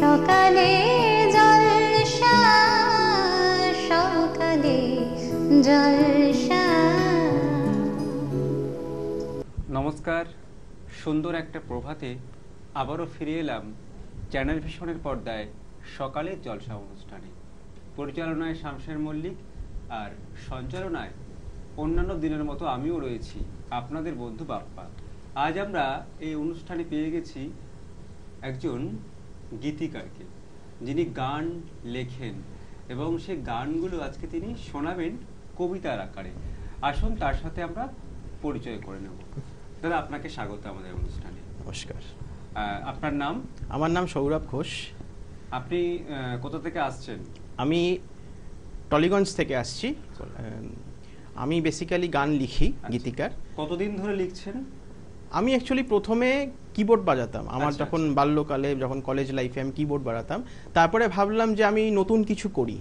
সকালে জলসা, সকালে জলসা। নমস্কার, সুন্দর একটা প্রভাতে আবারও ফিরে এলাম চ্যানেল ভিশনের পর্দায় সকালের জলসা অনুষ্ঠানে। পরিচালনায় শামশের মল্লিক আর সঞ্চালনায় অন্যান্য দিনের মতো আমিও রয়েছি, আপনাদের বন্ধু বাপ্পা। আজ আমরা এই অনুষ্ঠানে পেয়ে গেছি একজন গীতিকারকে, যিনি গান লেখেন এবং সেই গানগুলো আজকে তিনি শোনাবেন কবিতার আকারে। আসুন তার সাথে আমরা পরিচয় করে নেব। দাদা, আপনাকে স্বাগত আমাদের অনুষ্ঠানে। নমস্কার। আপনার নাম? আমার নাম সৌরভ ঘোষ। আপনি কোথা থেকে আসছেন? আমি টলিগঞ্জ থেকে আসছি। আমি বেসিক্যালি গান লিখি, গীতিকার। কতদিন ধরে লিখছেন? আমি অ্যাকচুয়ালি প্রথমে কিবোর্ড বাজাতাম। আমার যখন বাল্যকালে, যখন কলেজ লাইফে আমি কিবোর্ড বাজাতাম। তারপরে ভাবলাম যে আমি নতুন কিছু করি,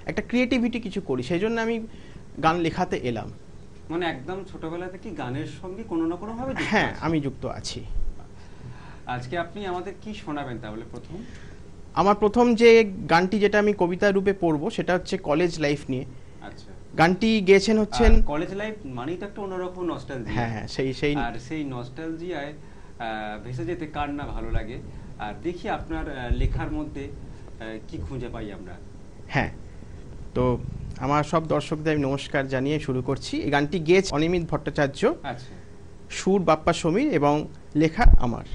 একটা ক্রিয়েটিভিটি কিছু করি, সেই জন্য আমি গান লেখাতে এলাম। মানে একদম ছোটবেলা থেকে গানের সঙ্গে কোনো না কোনো ভাবে যুক্ত? হ্যাঁ, আমি যুক্ত আছি। আজকে আপনি আমাদের কি শোনাবেন তাহলে? আমার প্রথম যে গানটি, যেটা আমি কবিতা রূপে পড়বো, সেটা হচ্ছে কলেজ লাইফ নিয়ে। আচ্ছা। গানটি গেয়েছেন হচ্ছেন, কলেজ লাইফ মানেই তো একটা অন্যরকম নস্টালজিয়া। হ্যাঁ, সেই নস্টালজিয়ায় ভেসে যেতে কার না ভালো লাগে। আর দেখি আপনার লেখার মধ্যে কি খুঁজে পাই আমরা। হ্যাঁ, তো আমার সব দর্শকদের নমস্কার জানিয়ে শুরু করছি। এই গানটি গেয়েছে অনিমিত ভট্টাচার্য, আচ্ছা, সুর বাপ্পা সমীর এবং লেখা আমার।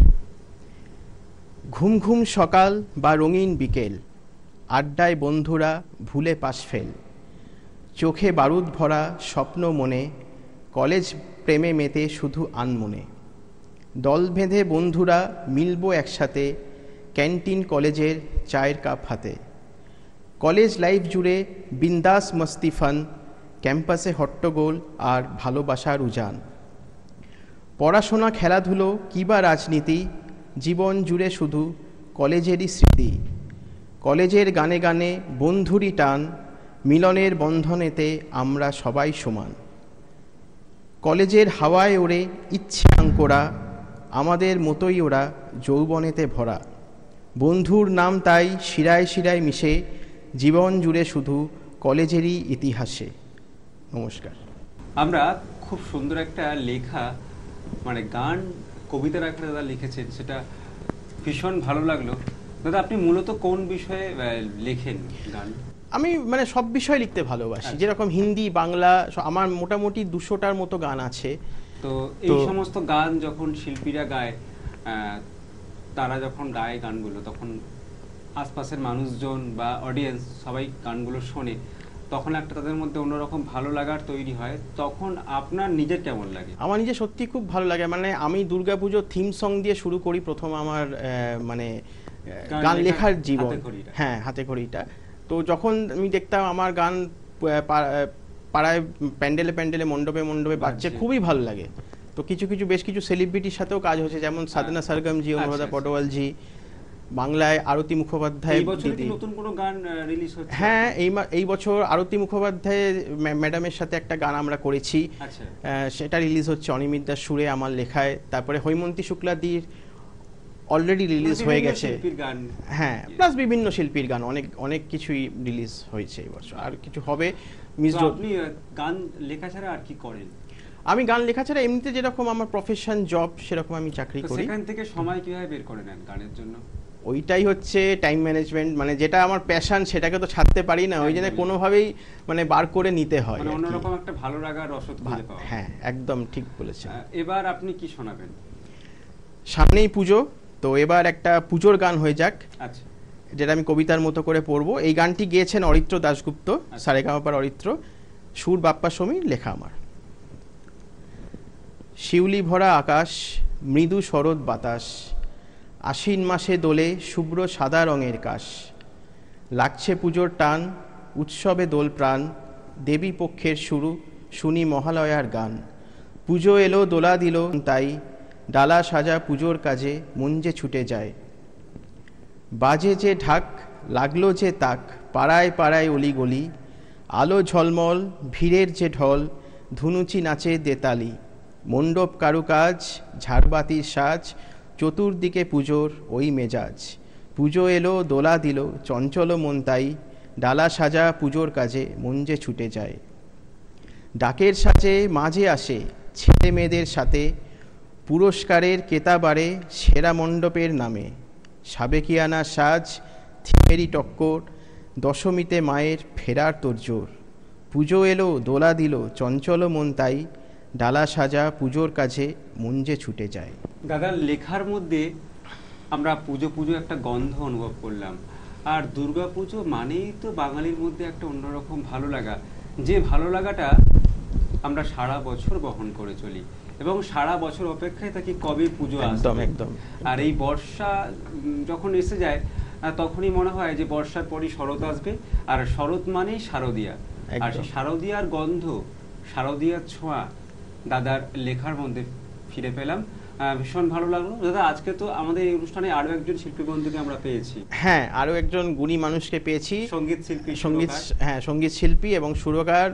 ঘুম ঘুম সকাল বা রঙিন বিকেল, আড্ডায় বন্ধুরা ভুলে পাশ ফেল, চোখে বারুদ ভরা স্বপ্ন মনে, কলেজ প্রেমে মেতে শুধু আনমনে। দল বেঁধে বন্ধুরা মিলবো একসাথে, ক্যান্টিন কলেজের চায়ের কাপ হাতে। কলেজ লাইফ জুড়ে বিন্দাস মস্তি ফান, ক্যাম্পাসে হট্টগোল আর ভালোবাসার উজান। পড়াশোনা খেলাধুলো কিবা রাজনীতি, জীবন জুড়ে শুধু কলেজেরই স্মৃতি। কলেজের গানে গানে বন্ধুরই টান, মিলনের বন্ধনেতে আমরা সবাই সমান। কলেজের হাওয়ায় ওড়ে ইচ্ছে আঙ্কোরা, আমাদের মতোই ওরা যৌবনেতে ভরা। বন্ধুর নাম তাই শিরায় শিরায় মিশে, জীবন জুড়ে শুধু কলেজেরই ইতিহাসে। নমস্কার। আমরা খুব সুন্দর একটা লেখা, মানে গান কবিতার আকারে দাদা লিখেছেন, সেটা ভীষণ ভালো লাগলো। দাদা, আপনি মূলত কোন বিষয়ে লেখেন গান? আমি মানে সব বিষয় লিখতে ভালোবাসি, যেরকম হিন্দি, বাংলা, আমার মোটামুটি 200টার মতো গান আছে। তো এই সমস্ত গান যখন শিল্পীরা গায়, তারা যখন গায় গানগুলো, তখন আশপাশের মানুষজন বা অডিয়েন্স সবাই গানগুলো শোনে, তখন একটা তাদের মধ্যে অন্যরকম ভালো লাগার তৈরি হয়। তখন আপনার নিজের কেমন লাগে? আমার নিজে সত্যি খুব ভালো লাগে। মানে আমি দুর্গাপুজোর থিম সং দিয়ে শুরু করি প্রথম আমার মানে গান লেখার জীবন। হ্যাঁ, হাতে খড়িটা। তো যখন আমি দেখতাম আমার গান পাড়ায় প্যান্ডেলে প্যান্ডেলে মণ্ডপে মণ্ডপে বাজছে, খুবই ভালো লাগে। তো বেশ কিছু সেলিব্রিটির সাথেও কাজ হয়েছে, যেমন সাধনা সরগমজি, অনুরাধা পটোয়ালজি, বাংলায় আরতি মুখোপাধ্যায়। নতুন কোনো গান রিলিজ হচ্ছে? হ্যাঁ, এই বছর আরতি মুখোপাধ্যায় ম্যাডামের সাথে একটা গান আমরা করেছি, সেটা রিলিজ হচ্ছে অনিমিত দার সুরে, আমার লেখায়। তারপরে হৈমন্তী শুক্লাদির অলরেডি রিলিজ হয়ে গেছে। হ্যাঁ, প্লাস বিভিন্ন শিল্পীর গান, অনেক কিছুই রিলিজ হয়েছে এই বছর, আর কিছু হবে। আপনি গান লেখা ছাড়া আর কি করেন? আমি গান লেখা ছাড়া এমনিতে যেরকম আমার প্রফেশন জব, সেরকম আমি চাকরি করি। সেখান থেকে সময় কিভাবে বের করে নেন গানের জন্য? ওইটাই হচ্ছে টাইম ম্যানেজমেন্ট। মানে যেটা আমার প্যাশন, সেটাকে তো ছাড়তে পারি না, ওই জন্য কোনোভাবেই মানে বার করে নিতে হয়। মানে অন্যরকম একটা ভালো লাগার রসদ খুঁজে পাওয়া। হ্যাঁ, একদম ঠিক বলেছেন। এবার আপনি কি শোনাবেন? সামনেই পুজো, তো এবার একটা পুজোর গান হয়ে যাক। আচ্ছা। যেটা আমি কবিতার মতো করে পড়বো। এই গানটি গেয়েছেন অরিত্র দাশগুপ্ত, সারেগামাপার অরিত্র, সুর বাপ্পা সমীর, লেখা আমার। শিউলি ভরা আকাশ, মৃদু শরৎ বাতাস, আশ্বিন মাসে দোলে শুভ্র সাদা রঙের কাশ। লাগছে পুজোর টান, উৎসবে দোল প্রাণ, দেবী পক্ষের শুরু, শুনি মহালয়ার গান। পুজো এলো, দোলা দিল তাই, ডালা সাজা পুজোর কাজে মন যে ছুটে যায়। বাজে যে ঢাক, লাগলো যে তাক, পাড়ায় পাড়ায় অলিগলি, আলো ঝলমল, ভিড়ের যে ঢল, ধুনুচি নাচে দেতালি। মণ্ডপ কারুকাজ, ঝাড়বাতির সাজ, চতুর্দিকে পুজোর ওই মেজাজ। পুজো এলো দোলা দিল চঞ্চল মন তাই, ডালা সাজা পুজোর কাজে মন যে ছুটে যায়। ডাকের সাজে মাঝে আসে ছেলে মেয়েদের সাথে, পুরস্কারের কেতাবারে সেরা মণ্ডপের নামে। সাবেকিয়ানা সাজ থিমেরি টক্কর, দশমীতে মায়ের ফেরার তোড়জোড়। পুজো এলো দোলা দিল চঞ্চল মন তাই, ডালা সাজা পুজোর কাছে মন যে ছুটে যায়। দাদার লেখার মধ্যে আমরা পুজো পুজো একটা গন্ধ অনুভব করলাম। আর দুর্গা পুজো মানেই তো বাঙালির মধ্যে একটা অন্যরকম ভালো লাগা, যে ভালো লাগাটা আমরা সারা বছর বহন করে চলি এবং সারা বছর অপেক্ষায় থাকি কবে পুজো আসবে। একদম। আর এই বর্ষা যখন এসে যায় তখনই মনে হয় যে বর্ষার পরই শরৎ আসবে, আর শরৎ মানেই শারদীয়া। আর সেই শারদীয়ার গন্ধ, শারদীয়ার ছোঁয়া দাদার লেখার মধ্যে ফিরে পেলাম। ভীষণ ভালো লাগলো দাদা। আজকে তো আমাদের এই অনুষ্ঠানে আরো একজন শিল্পী বন্ধুকে আমরা পেয়েছি। হ্যাঁ, আরো একজন গুণী মানুষকে পেয়েছি, সঙ্গীত শিল্পী, সঙ্গীত শিল্পী এবং সুরকার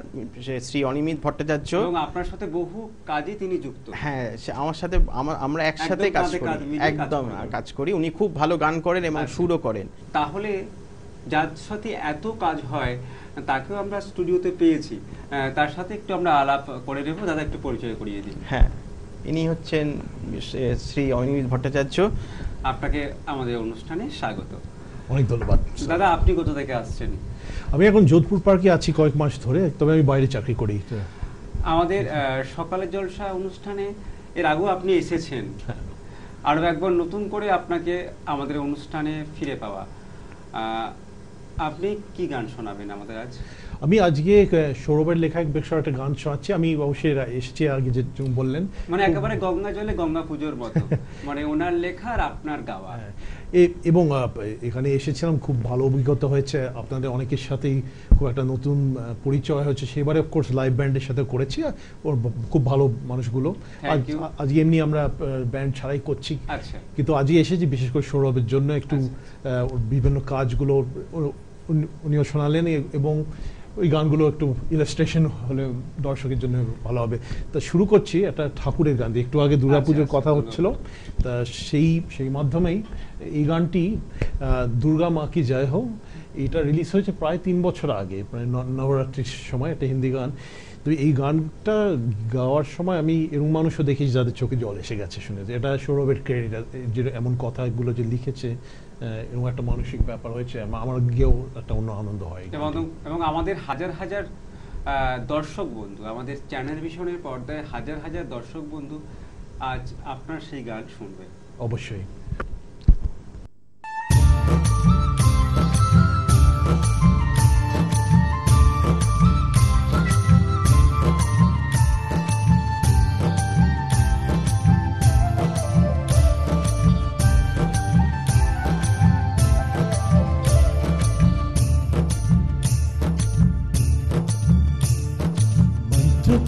শ্রী অনিমিত ভট্টাচার্য। এবং আপনার সাথে বহু কাজে তিনি যুক্ত। হ্যাঁ, আমার সাথে আমরা একসাথে কাজ করি, একদম কাজ করি। উনি খুব ভালো গান করেন এবং সুরও করেন। তাহলে যার সাথে এত কাজ হয় তাকেও আমরা স্টুডিওতে পেয়েছি, তার সাথে একটু আমরা আলাপ করে নেব। দাদা একটু পরিচয় করিয়ে দিন। হ্যাঁ, ইনি হচ্ছেন শ্রী অনিমিত ভট্টাচার্য। আপনাকে আমাদের অনুষ্ঠানে স্বাগত। অনেক ধন্যবাদ দাদা। আপনি কোথা থেকে আসছেন? আমি এখন যোধপুর পার্কে আছি কয়েক মাস ধরে, তবে আমি বাইরে চাকরি করি। আমাদের সকালের জলসা অনুষ্ঠানে এর আগেও আপনি এসেছেন, আরো একবার নতুন করে আপনাকে আমাদের অনুষ্ঠানে ফিরে পাওয়া। আপনি কি গান শোনাবেন আমাদের আজ? আমি আজকে সৌরভের লেখা বেশ একটা গান শোনাচ্ছি। আমি অবশ্যই এসেছি আগে যে বললেন, মানে একেবারে গঙ্গা জলে গঙ্গা পুজোর মতো, মানে ওনার লেখা আর আপনার গাওয়া। এবং এখানে এসেছিলাম, খুব ভালো অভিজ্ঞতা হয়েছে। আপনাদের অনেকের সাথেই খুব একটা নতুন পরিচয় হয়েছে। সেবারে অফকোর্স লাইভ ব্যান্ডের সাথে করেছি, ওর খুব ভালো মানুষগুলো। আজকে এমনি আমরা ব্যান্ড ছাড়াই করছি, কিন্তু আজকে এসেছি বিশেষ করে সৌরভের জন্য। একটু বিভিন্ন কাজগুলো উনিও শোনালেন এবং ওই গানগুলো একটু ইলাস্ট্রেশন হলে দর্শকের জন্য ভালো হবে। তা শুরু করছি একটা ঠাকুরের গান দিয়ে। একটু আগে দুর্গাপুজোর কথা হচ্ছিল, তা সেই মাধ্যমেই এই গানটি দুর্গা মা কি জয় হো, এটা রিলিজ হয়েছে প্রায় 3 বছর আগে, মানে নবরাত্রির সময়, একটা হিন্দি গান। তো এই গানটা গাওয়ার সময় আমি এরকম মানুষও দেখেছি যাদের চোখে জল এসে গেছে শুনে। এটা সৌরভের ক্রেডিট, যে এমন কথাগুলো যে লিখেছে, এরকম একটা মানসিক ব্যাপার হয়েছে, আমার গিয়েও একটা অন্য আনন্দ হয়। এবং আমাদের হাজার হাজার দর্শক বন্ধু, আমাদের চ্যানেল ভিশনের পর্দায় হাজার হাজার দর্শক বন্ধু আজ আপনার সেই গান শুনবে অবশ্যই।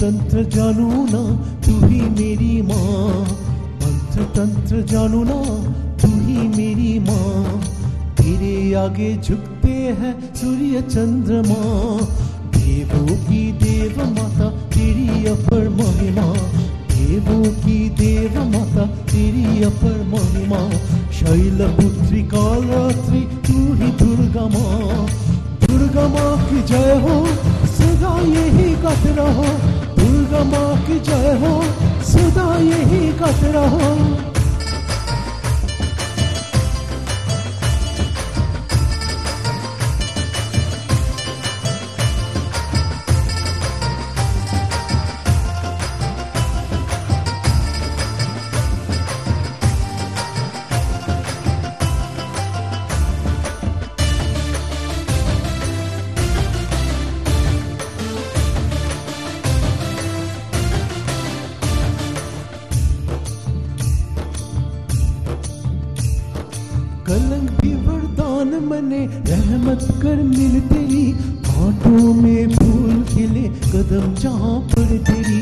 तंत्र जानू ना तू ही मेरी माँ, मंत्र तंत्र जानू ना तू ही मेरी माँ। तेरे आगे झुकते हैं सूर्य चंद्रमा, देवों की देव माता तेरी अपर महिमा, देवों की देव माता तेरी अपर महिमा। शैलपुत्री कालरात्रि तू ही दुर्गा माँ, दुर्गा माँ की जय हो, सदा यही गाते रहो। दुर्गा माँ की जय हो, सदा यही गाते रहो। कलंक भी वरदान मने, रहमत कर मिल तेरी, कांटों में फूल खिले कदम जहां पर तेरी।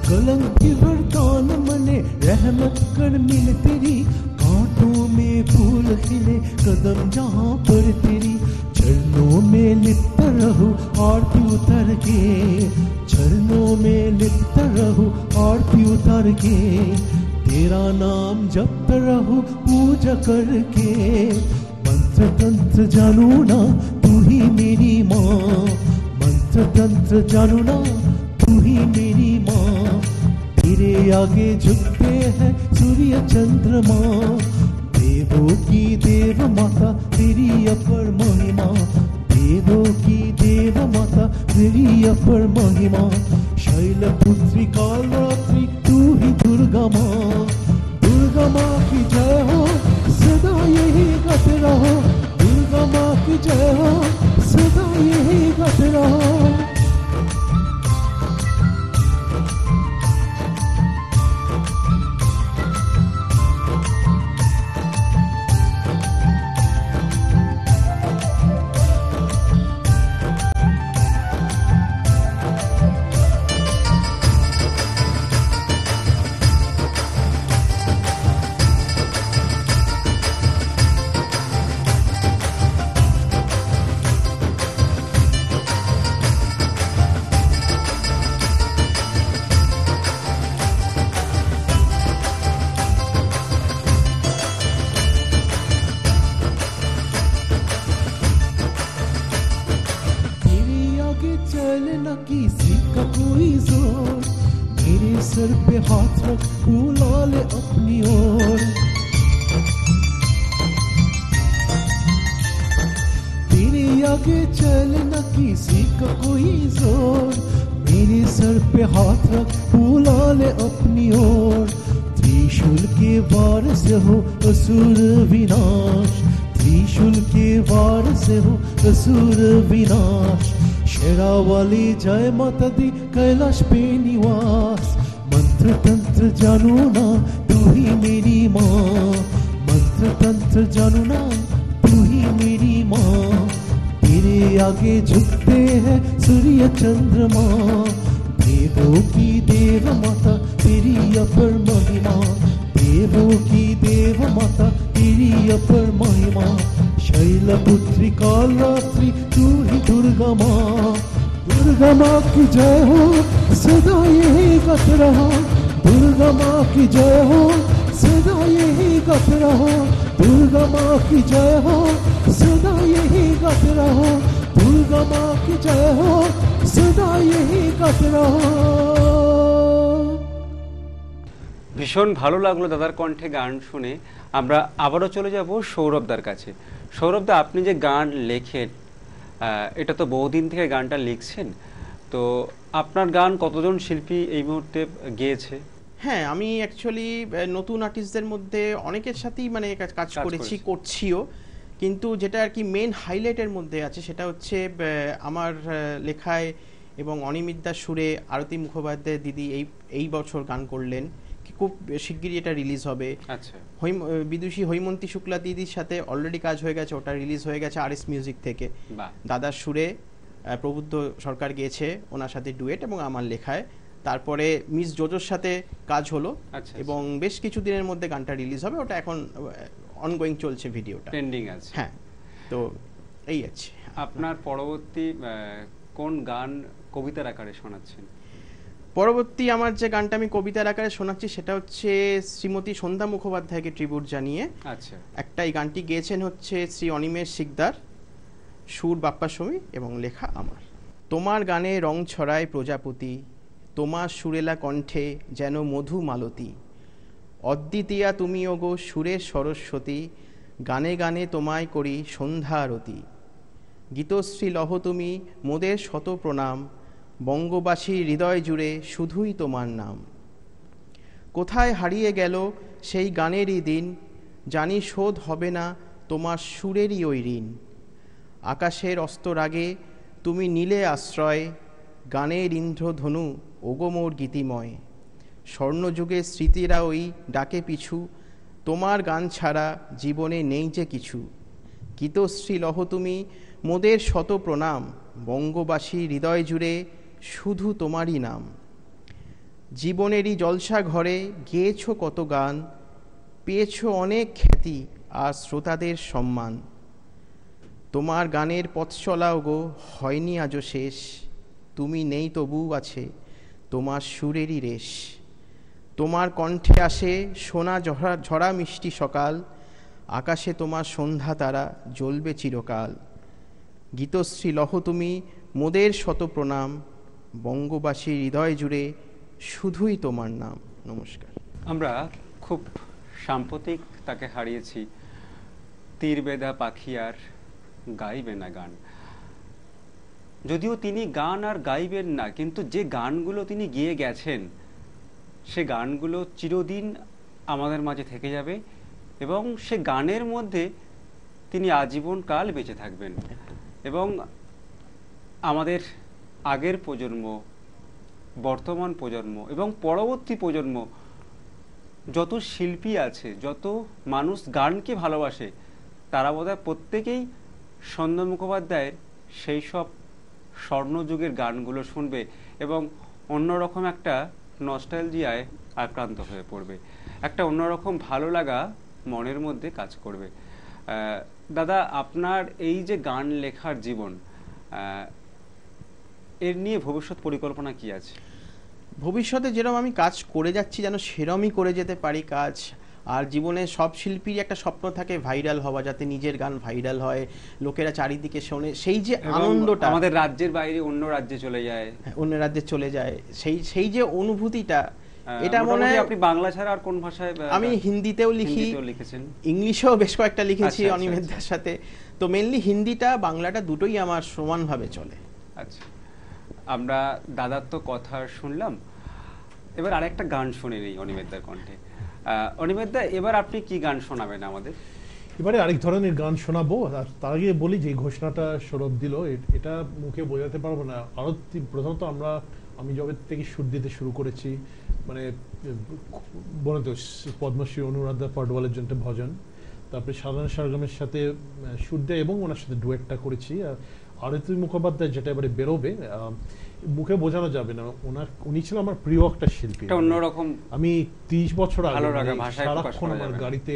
कलंक भी वरदान मने, रहमत कर मिल तेरी, कांटों में फूल खिले कदम जहां पर तेरी। चरणों में लिप्त रहूं आरती उतर के, चरणों में लिप्त रहूं आरती उतर के। तेरा नाम जपते रहो पूजा करके, मंत्र तंत्र जानू ना तू ही मेरी माँ, मंत्र तंत्र जानू ना तू ही मेरी माँ। तेरे आगे झुकते हैं सूर्य चंद्रमा, देवों की देव माता तेरी अपर महिमा, देवों की देव माता तेरी अपर महिमा। शैलपुत्री कालरात्रि तू ही दुर्गा माँ, दुर्गा माँ की जय हो सदा यही गाते रहो, दुर्गा माँ की जय हो सदा यही गाते रहो। चलना किसी का कोई जोर, मेरे सर पे हाथ रख बुला ले अपनी ओर। तेरे आगे चलना किसी का कोई जोर, मेरे सर पे हाथ रख बुला ले अपनी ओर। त्रिशूल के वार से हो असुर विनाश, त्रिशूल के वार से हो असुर विनाश। शेरावाली जय माता दी कैलाश पे निवास, मंत्र तंत्र जानू ना तू ही मेरी माँ, मंत्र तंत्र जानू ना तू ही मेरी माँ। तेरे आगे झुकते हैं सूर्य चंद्रमा, देवों की देव माता तेरी अपर महिमा, देवों की देव माता तेरी अपर महिमा। शैलपुत्री कालरात्रि तू ही दुर्गा माँ, दुर्गा माँ की जय हो सदा यही गाते रहो, दुर्गा माँ की जय हो सदा यही गाते रहो, दुर्गा माँ की जय हो सदा यही गाते रहो, दुर्गा माँ की जय हो सदा यही गाते रहो। ভীষণ ভালো লাগলো দাদার কণ্ঠে গান শুনে। আমরা আবারও চলে যাব সৌরভদার কাছে। সৌরভদা, আপনি যে গান লেখেন, এটা তো বহুদিন থেকে গানটা লিখছেন, তো আপনার গান কতজন শিল্পী এই মুহূর্তে গেয়েছে? হ্যাঁ, আমি অ্যাকচুয়ালি নতুন আর্টিস্টদের মধ্যে অনেকের সাথেই মানে কাজ করেছি, করছিও, কিন্তু যেটা আর কি মেন হাইলাইটের মধ্যে আছে সেটা হচ্ছে আমার লেখায় এবং অনিমিতদার সুরে আরতি মুখোপাধ্যায় দিদি এই বছর গান করলেন, খুব শিগগিরই এটা রিলিজ হবে। আচ্ছা, বিদুষী হৈমন্তী শুক্লা দিদির সাথে অলরেডি কাজ হয়ে গেছে, ওটা রিলিজ হয়ে গেছে আরএস মিউজিক থেকে। দাদার সুরে প্রবুদ্ধ সরকার গেয়েছে, ওনার সাথে ডুয়েট এবং আমার লেখায়। তারপরে মিস জোজোর সাথে কাজ হলো এবং বেশ কিছু দিনের মধ্যে গানটা রিলিজ হবে, ওটা এখন অনগোয়িং চলছে, ভিডিওটা ট্রেন্ডিং আছে। হ্যাঁ, তো এই আছে। আপনার পরবর্তী কোন গান কবিতার আকারে শোনাচ্ছেন? পরবর্তী আমার যে গানটা আমি কবিতার আকারে শোনাচ্ছি সেটা হচ্ছে শ্রীমতী সন্ধ্যা মুখোপাধ্যায়কে ট্রিবিউট জানিয়ে। আচ্ছা, একটা এই গানটি গেয়েছেন হচ্ছে শ্রী অনিমেষ শিকদার, সুর বাপ্পা সমী এবং লেখা আমার। তোমার গানে রং ছড়ায় প্রজাপতি, তোমার সুরেলা কণ্ঠে যেন মধু মালতী, অদ্বিতীয়া তুমি ওগো সুরের সরস্বতী, গানে গানে তোমায় করি সন্ধ্যা আরতি। গীতশ্রী লহ তুমি মোদের শত প্রণাম, বঙ্গবাসী হৃদয় জুড়ে শুধুই তোমার নাম। কোথায় হারিয়ে গেল সেই গানেরই দিন, জানি শোধ হবে না তোমার সুরেরই ওই ঋণ। আকাশের অস্তরাগে তুমি নীলে আশ্রয়, গানের ইন্দ্রধনু ওগো মোর গীতিময়। স্বর্ণযুগের স্মৃতিরা ওই ডাকে পিছু, তোমার গান ছাড়া জীবনে নেই যে কিছু। গীতশ্রী লহ তুমি মোদের শত প্রণাম, বঙ্গবাসী হৃদয় জুড়ে শুধু তোমারই নাম। জীবনেরই জলসা ঘরে গেয়েছ কত গান, পেয়েছ অনেক খ্যাতি আর শ্রোতাদের সম্মান। তোমার গানের পথ চলাও গো হয়নি আজও শেষ, তুমি নেই তবু আছে তোমার সুরেরই রেশ। তোমার কণ্ঠে আসে সোনা ঝরা মিষ্টি সকাল, আকাশে তোমার সন্ধ্যা তারা জ্বলবে চিরকাল। গীতশ্রী লহ তুমি মোদের শত প্রণাম, বঙ্গবাসী হৃদয় জুড়ে শুধুই তোমার নাম। নমস্কার। আমরা খুব সাম্প্রতিক তাকে হারিয়েছি। তীর বেদা পাখি আর গাইবে না গান। যদিও তিনি গান আর গাইবেন না, কিন্তু যে গানগুলো তিনি গেয়ে গেছেন সে গানগুলো চিরদিন আমাদের মাঝে থেকে যাবে এবং সে গানের মধ্যে তিনি আজীবন কাল বেঁচে থাকবেন। এবং আমাদের আগের প্রজন্ম, বর্তমান প্রজন্ম এবং পরবর্তী প্রজন্ম, যত শিল্পী আছে, যত মানুষ গানকে ভালোবাসে, তারা বোধহয় প্রত্যেকেই সন্ধ্যা মুখোপাধ্যায়ের সেই সব স্বর্ণযুগের গানগুলো শুনবে এবং অন্যরকম একটা নস্টালজিয়ায় আক্রান্ত হয়ে পড়বে। একটা অন্যরকম ভালো লাগা মনের মধ্যে কাজ করবে। দাদা, আপনার এই যে গান লেখার জীবন, এর নিয়ে ভবিষ্যৎ পরিকল্পনা কি আছে? ভবিষ্যতে যেরকম আমি কাজ করে যাচ্ছি যেন সেরমই করে যেতে পারি কাজ। আর জীবনে সব শিল্পীর একটা স্বপ্ন থাকে ভাইরাল হওয়া, যাতে নিজের গান ভাইরাল হয়, লোকেরা চারিদিকে শোনে, সেই যে আনন্দটা, আমাদের রাজ্যের বাইরে অন্য রাজ্যে চলে যায়, অন্য রাজ্যে চলে যায়, সেই যে অনুভূতিটা, এটা মনে হয়। আপনি বাংলা ছাড়া আর কোন ভাষায়? আমি হিন্দিতেও লিখি, ইংলিশেও বেশ কয়েকটা লিখেছি অনিমেষদার সাথে। তো মেনলি হিন্দিটা বাংলাটা দুটোই আমার সমানভাবে চলে। আচ্ছা, আমরা দাদার তো কথা শুনলাম, এবার আরেকটা গান শুনে নেই অনিমেষদার কণ্ঠে। অনিমেষদা, এবার আপনি কি গান শোনাবেন আমাদের? এবারে আরেক ধরনের গান শোনাবো। আর তার আগে বলি যে ঘোষণাটা সৌরভ দিল, এটা মুখে বোঝাতে পারবো না। আরো প্রথমত আমি যবে থেকে সুর দিতে শুরু করেছি, মানে বলে তো পদ্মশ্রী অনুরাধা পাডওয়ালের জন্য ভজন, তারপরে সাধারণ সরগমের সাথে সুর দেয় এবং ওনার সাথে ডুয়েটটা করেছি। আরতি মুখোপাধ্যায় যেটা এবারে বেরোবে, মুখে বোঝানো যাবে না, উনি ছিল আমার প্রিয় একটা শিল্পী, অন্যরকম। আমি 30 বছর আগে সারাক্ষণ আমার গাড়িতে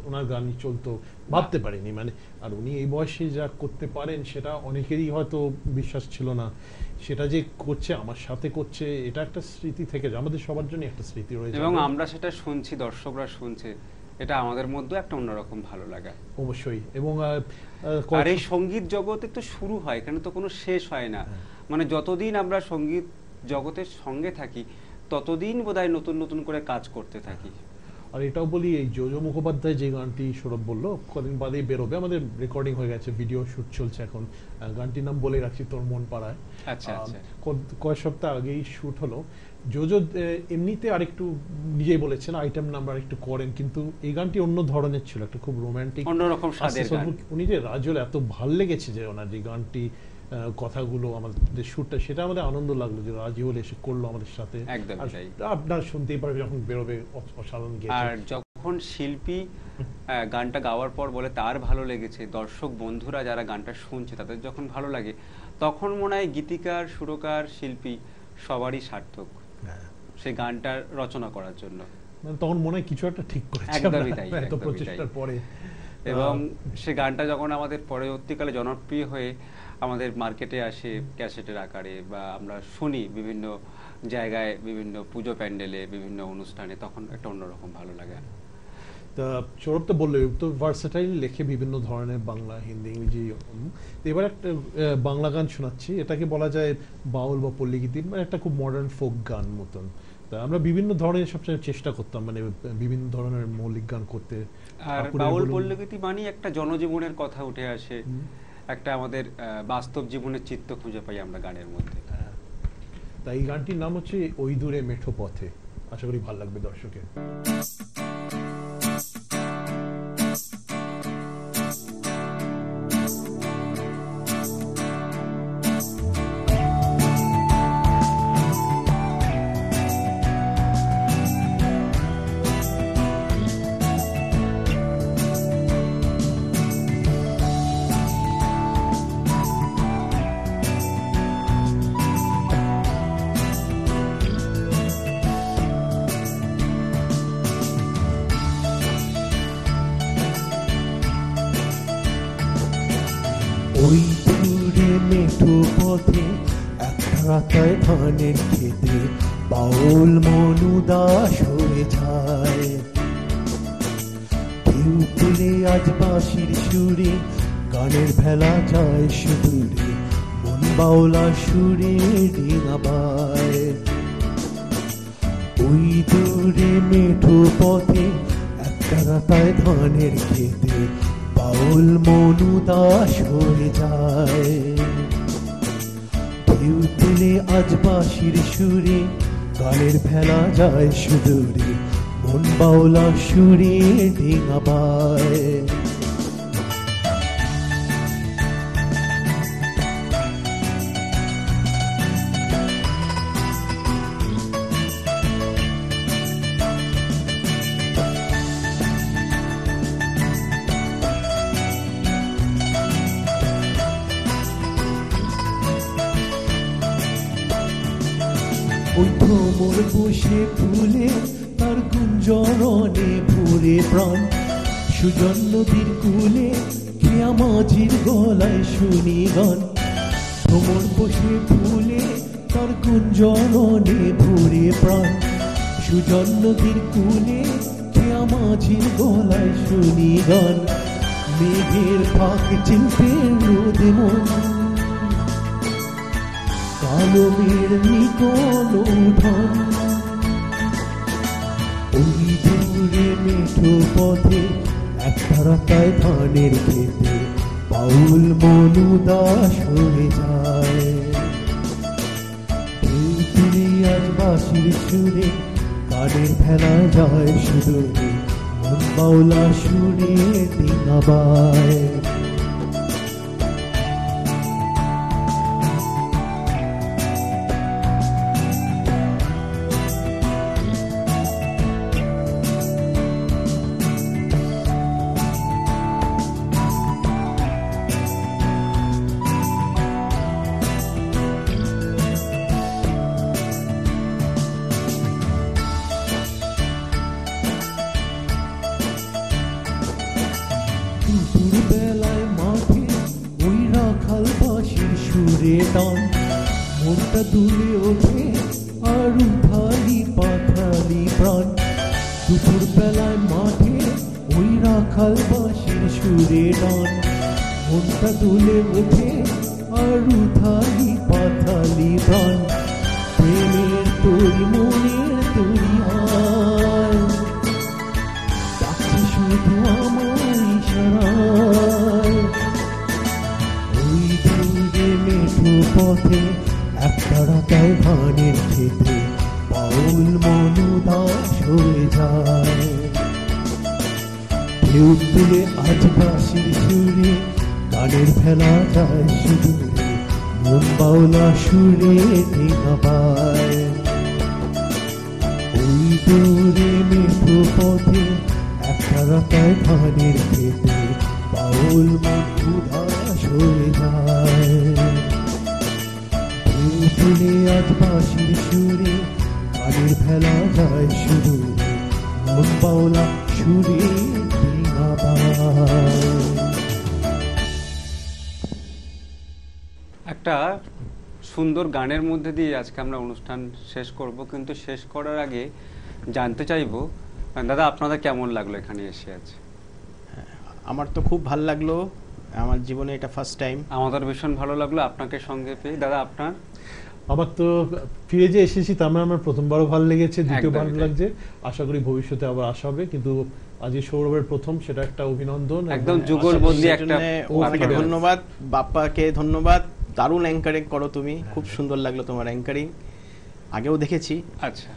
ওনার গানই চলতো, ভাবতে পারিনি। মানে আর উনি এই বয়সে যা করতে পারেন সেটা অনেকেরই হয়তো বিশ্বাস ছিল না। সেটা যে করছে, আমার সাথে করছে, এটা একটা স্মৃতি থেকে যায়, আমাদের সবার জন্য একটা স্মৃতি রয়েছে এবং আমরা সেটা শুনছি, দর্শকরা শুনছে, এটা আমাদের মধ্যে একটা অন্যরকম ভালো লাগা অবশ্যই। এবং আর এই সঙ্গীত জগতে তো শুরু হয়, এখানে তো কোনো শেষ হয় না। মানে যতদিন আমরা সঙ্গীত জগতের সঙ্গে থাকি ততদিন বোধহয় নতুন নতুন করে কাজ করতে থাকি। আর এটাও বলি, এই জোজো মুখোপাধ্যায় যে গানটি সৌরভ বললো কদিন বাদেই বেরোবে, আমাদের রেকর্ডিং হয়ে গেছে, ভিডিও শুট চলছে এখন। গানটির নাম বলে রাখছি, তোর মন পাড়ায়। আচ্ছা, কয়েক সপ্তাহ আগেই শুট হলো। জোজো এমনিতে আরেকটু নিজেই বলেছেন আইটেম নাম্বার একটু করেন, কিন্তু এই গানটি অন্য ধরনের ছিল, একটা খুব রোমান্টিক, অন্যরকম স্বাদের গান। উনি যে রাজল এত ভাল লেগেছে যে ওনার যে গানটি, কথাগুলো, আমাদের শুটটা, সেটা আমাদের আনন্দ লাগলো যে রাজিউল এসে করলো আমাদের সাথে। আপনারা শুনতেই পারবেন যখন বেরোবে, অসাধারণ গেয়েছে। আর যখন শিল্পী গানটা গাওয়ার পর বলে তার ভালো লেগেছে, দর্শক বন্ধুরা যারা গানটা শুনছে তাদের যখন ভালো লাগে, তখন মনে হয় গীতিকার, সুরকার, শিল্পী সবারই সার্থক সেই গানটা রচনা করার জন্য। তখন মনে হয় কিছু একটা ঠিক করেছে, একদমই তাই, এত প্রচেষ্টার পরে। এবং সে গানটা যখন আমাদের পরবর্তীকালে জনপ্রিয় হয়ে আমাদের মার্কেটে আসে ক্যাসেটের আকারে, বা আমরা শুনি বিভিন্ন জায়গায়, বিভিন্ন পুজো প্যান্ডেলে, বিভিন্ন অনুষ্ঠানে, তখন একটা অন্যরকম ভালো লাগে। তা সৌরভ তো বললো তো ভার্সেটাইল, লেখে বিভিন্ন ধরনের, বাংলা, হিন্দি, ইংরেজি। এবার একটা বাংলা গান শোনাচ্ছি, এটাকে বলা যায় বাউল বা পল্লীগীতি, মানে একটা খুব মডার্ন ফোক গান মতন। তা আমরা বিভিন্ন ধরনের সবসময় চেষ্টা করতাম, মানে বিভিন্ন ধরনের মৌলিক গান করতে। আর বাউল পল্লীগীতি মানে একটা জনজীবনের কথা উঠে আসে, একটা আমাদের বাস্তব জীবনের চিত্র খুঁজে পাই আমরা গানের মধ্যে। তাই এই গানটির নাম হচ্ছে ওই দূরে মেঠো পথে। আশা করি ভালো লাগবে দর্শকের। ওই দূরে মেঠো পথে এক রাতায় ধানের খেতে বাউল মনু দাস হয়ে যায়। ঢেউ তুলে আজ বাঁশির সুরে গানের ভেলা যায় সুদূরে, মন বাউলা সুরে ডিঙাবায়। ওই দূরে মেঠো পথে একটা রাতায় ধানের খেতে বাউল মনু দাস হয়ে যায়। ঢেউ তুলে আজ বাঁশির সুরে গানের ভেলা যায় সুদূরে, মন বাউলা সুরে ডিঙাবায়। ওই ভ্রমর বসে ফুলে তার গুঞ্জরণে ভরে প্রাণ, সুজন নদীর কূলে খেয়া মাঝির গলায় শুনি গান। ভ্রমর বসে ফুলে তার গুঞ্জরণে ভরে প্রাণ, সুজন নদীর কূলে খেয়া মাঝির গলায় শুনি গান। মেঘের ফাঁক চিনতে রোদে মন, কালো মেঘ নিকল উঠান। ওই দূরে মেঠো পথে একটা রাতায় ধানের খেতে বাউল মনু দাস হয়ে যায়। ঢেউ তুলে আজ বাঁশির সুরে গানের ভেলা যায় সুদূরে, মন বাউলা সুরে ডিঙাবায়। দুপুর বেলায় মাঠে ওই রাখাল বাঁশির সুরে টান, মনটা দুলে ওঠে আর উঠালি পাখালি প্রাণ। দুপুর বেলায় মাঠে ওই রাখাল বাঁশির সুরে টান, মনটা দুলে ওঠে আর উঠালি পাখালি প্রাণ। প্রেমের তরি মনের তরি আয়, ডাকছে শুধু আমার ইশারায়। ওই দূরে মেঠো পথে একটা রাতায় ধানের খেতে বাউল মনু দাস হয়ে যায়। ঢেউ তুলে আজ বাঁশির সুরে গানের ভেলা যায় সুদূরে, মন বাউলা সুরে ডিঙাবায়। ওই দূরে মেঠো পথে একটা রাতায় ধানের খেতে বাউল মনু দাস হয়ে যায়। ঢেউ তুলে আজ বাঁশির সুরে গানের ভেলা যায় সুদূরে, মন বাউলা সুরে ডিঙাবায়। একটা সুন্দর গানের মধ্যে দিয়ে আজকে আমরা অনুষ্ঠান শেষ করব, কিন্তু শেষ করার আগে জানতে চাইবো দাদা আপনাদের কেমন লাগলো এখানে এসে আছে? আমার তো খুব ভালো লাগলো, আমার জীবনে এটা ফার্স্ট টাইম। আমাদের ভীষণ ভালো লাগলো আপনাকে সঙ্গে পেয়ে। দাদা আপনার? আমার তো ফিরে যে এসেছি তার মানে আমার প্রথমবারও ভালো লেগেছে, দ্বিতীয় একদমই ভালো তাই। লাগছে। আশা করি ভবিষ্যতে আবার আসা হবে, কিন্তু আজকে সৌরভের প্রথম, সেটা একটা অভিনন্দন। একদম যুগলবন্দি একটা আপনাকে performance। ধন্যবাদ, বাপ্পাকে ধন্যবাদ, দারুণ অ্যাঙ্কারিং করো তুমি, খুব সুন্দর লাগলো তোমার অ্যাঙ্কারিং, আগেও দেখেছি। আচ্ছা,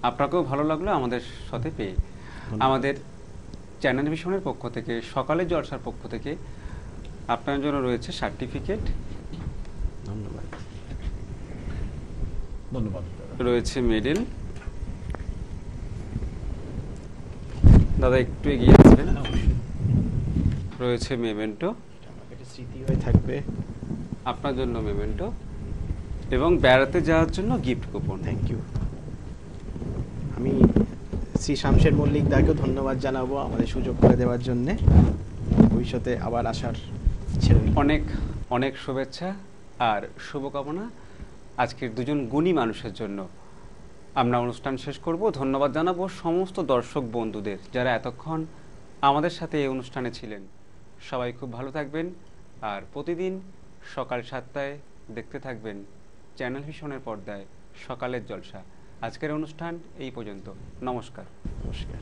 আপনাকেও ভালো লাগলো আমাদের সাথে পেয়ে। আমাদের চ্যানেল ভিশনের পক্ষ থেকে, সকালের জলসার পক্ষ থেকে আপনার জন্য রয়েছে সার্টিফিকেট, ধন্যবাদ। ধন্যবাদ। রয়েছে মেডেল। দাদা একটু এগিয়ে আসবেন। রয়েছে মেমেন্টো, স্মৃতি হয়ে থাকবে আপনার জন্য মেমেন্টো, এবং বেড়াতে যাওয়ার জন্য গিফট কুপন। Thank you. আমি শ্রী শামশের মল্লিক দাকেও ধন্যবাদ জানাবো আমাদের সুযোগ করে দেওয়ার জন্যে, ভবিষ্যতে আবার আসার ইচ্ছে রইল। অনেক অনেক শুভেচ্ছা আর শুভকামনা আজকের দুজন গুণী মানুষের জন্য। আমরা অনুষ্ঠান শেষ করব। ধন্যবাদ জানাবো সমস্ত দর্শক বন্ধুদের যারা এতক্ষণ আমাদের সাথে এই অনুষ্ঠানে ছিলেন। সবাই খুব ভালো থাকবেন, আর প্রতিদিন সকাল 7টায় দেখতে থাকবেন চ্যানেল ভিশনের পর্দায় সকালের জলসা। আজকের অনুষ্ঠান এই পর্যন্ত। নমস্কার। নমস্কার।